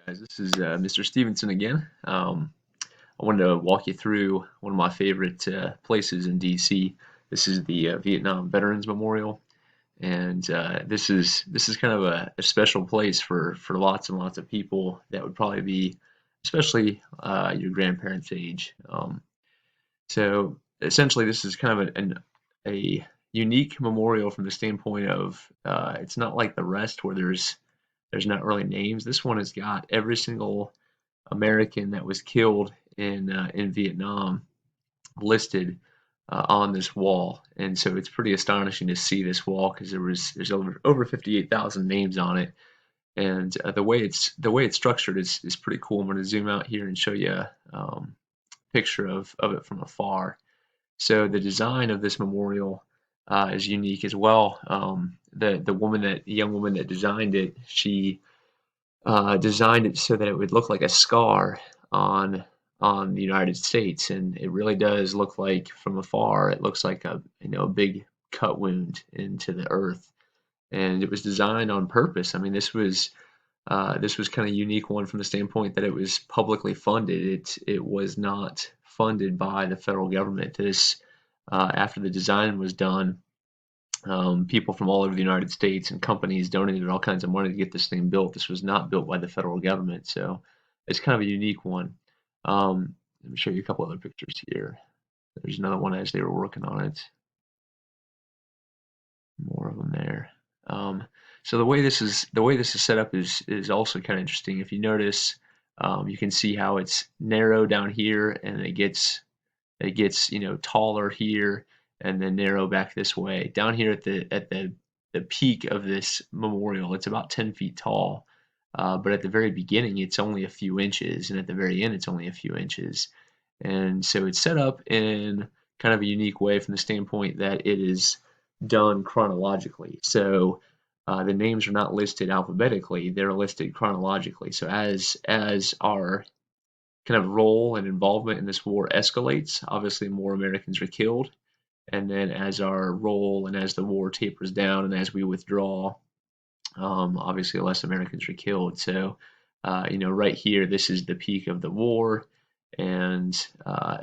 Guys, this is Mr. Stevenson again. I wanted to walk you through one of my favorite places in DC. This is the Vietnam Veterans Memorial, and this is kind of a special place for lots and lots of people that would probably be, especially your grandparents' age. So essentially, this is kind of a unique memorial from the standpoint of it's not like the rest where there's not really names. This one has got every single American that was killed in Vietnam listed on this wall, and so it's pretty astonishing to see this wall because there's over 58,000 names on it, and the way it's structured is pretty cool. I'm going to zoom out here and show you a picture of it from afar. So the design of this memorial is unique as well. The young woman that designed it, she designed it so that it would look like a scar on on the United States, and it really does look like from afar. It looks like a big cut wound into the earth, and it was designed on purpose. I mean, this was kind of unique one from the standpoint that it was publicly funded. It was not funded by the federal government. This after the design was done, people from all over the United States and companies donated all kinds of money to get this thing built. This was not built by the federal government, so it's kind of a unique one. Let me show you a couple other pictures here. There's another one as they were working on it. More of them there. Um, so the way this is set up is also kind of interesting. If you notice, you can see how it's narrow down here, and it gets taller here, and then narrow back this way. Down here at the peak of this memorial, it's about 10 feet tall, but at the very beginning, it's only a few inches, and at the very end, it's only a few inches. And so it's set up in kind of a unique way from the standpoint that it is done chronologically. So the names are not listed alphabetically; they're listed chronologically. So as our kind of role and involvement in this war escalates, obviously more Americans are killed. And then as our role and as the war tapers down and as we withdraw, obviously less Americans are killed. So, right here, this is the peak of the war, and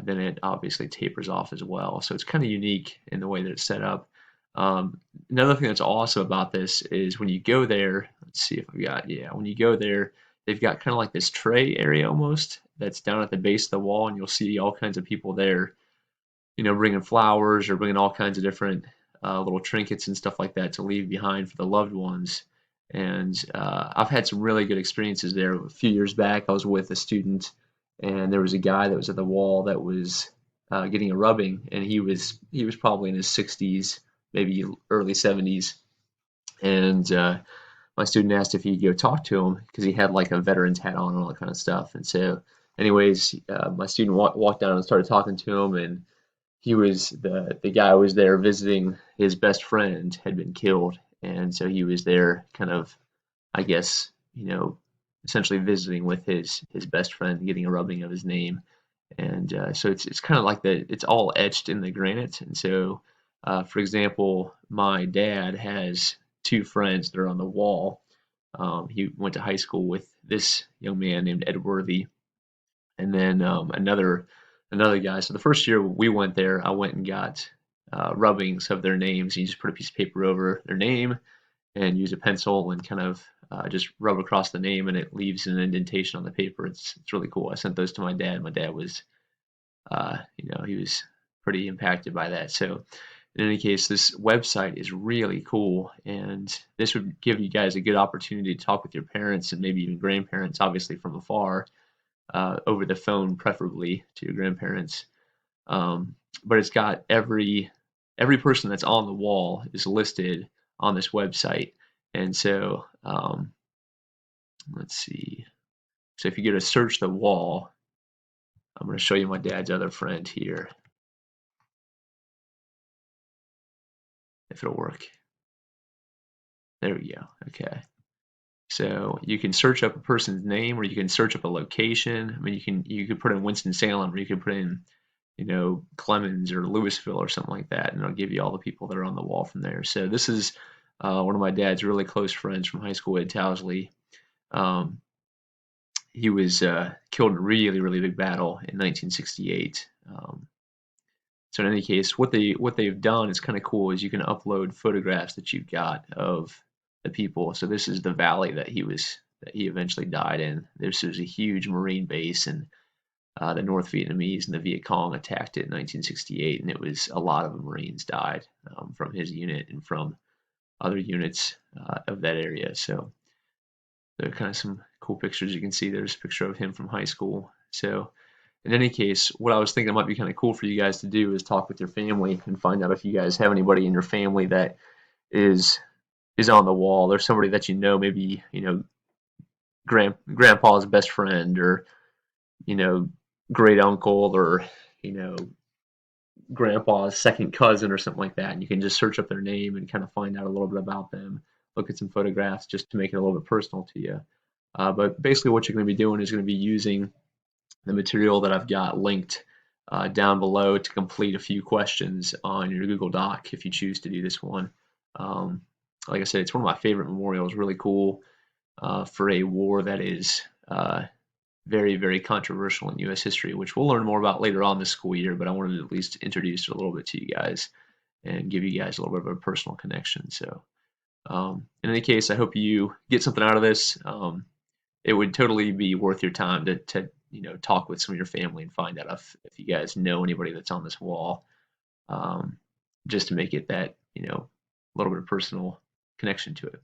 then it obviously tapers off as well. So it's kind of unique in the way that it's set up. Another thing that's awesome about this is when you go there, let's see if I've got, yeah, when you go there, they've got kind of like this tray area almost that's down at the base of the wall, and you'll see all kinds of people there, bringing flowers or bringing all kinds of different little trinkets and stuff like that to leave behind for the loved ones. And I've had some really good experiences there. A few years back, I was with a student, and there was a guy that was at the wall that was getting a rubbing, and he was probably in his 60s, maybe early 70s, and my student asked if he could go talk to him because he had like a veteran's hat on and all that kind of stuff. And so, anyways, my student walked down and started talking to him, and the guy was there visiting his best friend had been killed, and so he was there kind of, I guess, essentially visiting with his best friend, getting a rubbing of his name. And so it's kind of like it's all etched in the granite. And so, for example, my dad has two friends that are on the wall. He went to high school with this young man named Ed Worthy, and then another guy. So the first year we went there, I went and got rubbings of their names. You just put a piece of paper over their name and use a pencil and kind of just rub across the name, and it leaves an indentation on the paper. It's really cool. I sent those to my dad. My dad was he was pretty impacted by that. So in any case, this website is really cool, and this would give you guys a good opportunity to talk with your parents and maybe even grandparents, obviously from afar, over the phone, preferably to your grandparents. But it's got every person that's on the wall is listed on this website, and so let's see. So if you go to search the wall, I'm going to show you my dad's other friend here, if it'll work. There we go. Okay. So you can search up a person's name, or you can search up a location. I mean, you could put in Winston-Salem, or you could put in, Clemens or Louisville or something like that, and it'll give you all the people that are on the wall from there. So this is one of my dad's really close friends from high school, Ed Towsley. Um, he was killed in a really, really big battle in 1968. So in any case, what they've done is kind of cool is you can upload photographs that you've got of the people. So this is the valley that he eventually died in. This was a huge Marine base, and the North Vietnamese and the Viet Cong attacked it in 1968, and it was a lot of the Marines died from his unit and from other units of that area. So there are kind of some cool pictures you can see. There's a picture of him from high school. So in any case, what I was thinking might be kind of cool for you guys to do is talk with your family and find out if you guys have anybody in your family that is on the wall, or somebody that you know, maybe grandpa's best friend, or you know great uncle, or you know grandpa's second cousin or something like that. And you can just search up their name and kind of find out a little bit about them, look at some photographs just to make it a little bit personal to you. But basically, what you're going to be doing is going to be using the material that I've got linked down below to complete a few questions on your Google Doc if you choose to do this one. Um, like I said, it's one of my favorite memorials, really cool for a war that is very, very controversial in U.S. history, which we'll learn more about later on this school year, but I wanted to at least introduce it a little bit to you guys and give you guys a little bit of a personal connection. So in any case, I hope you get something out of this. It would totally be worth your time to talk with some of your family and find out if you guys know anybody that's on this wall, um, just to make it that a little bit of personal connection to it.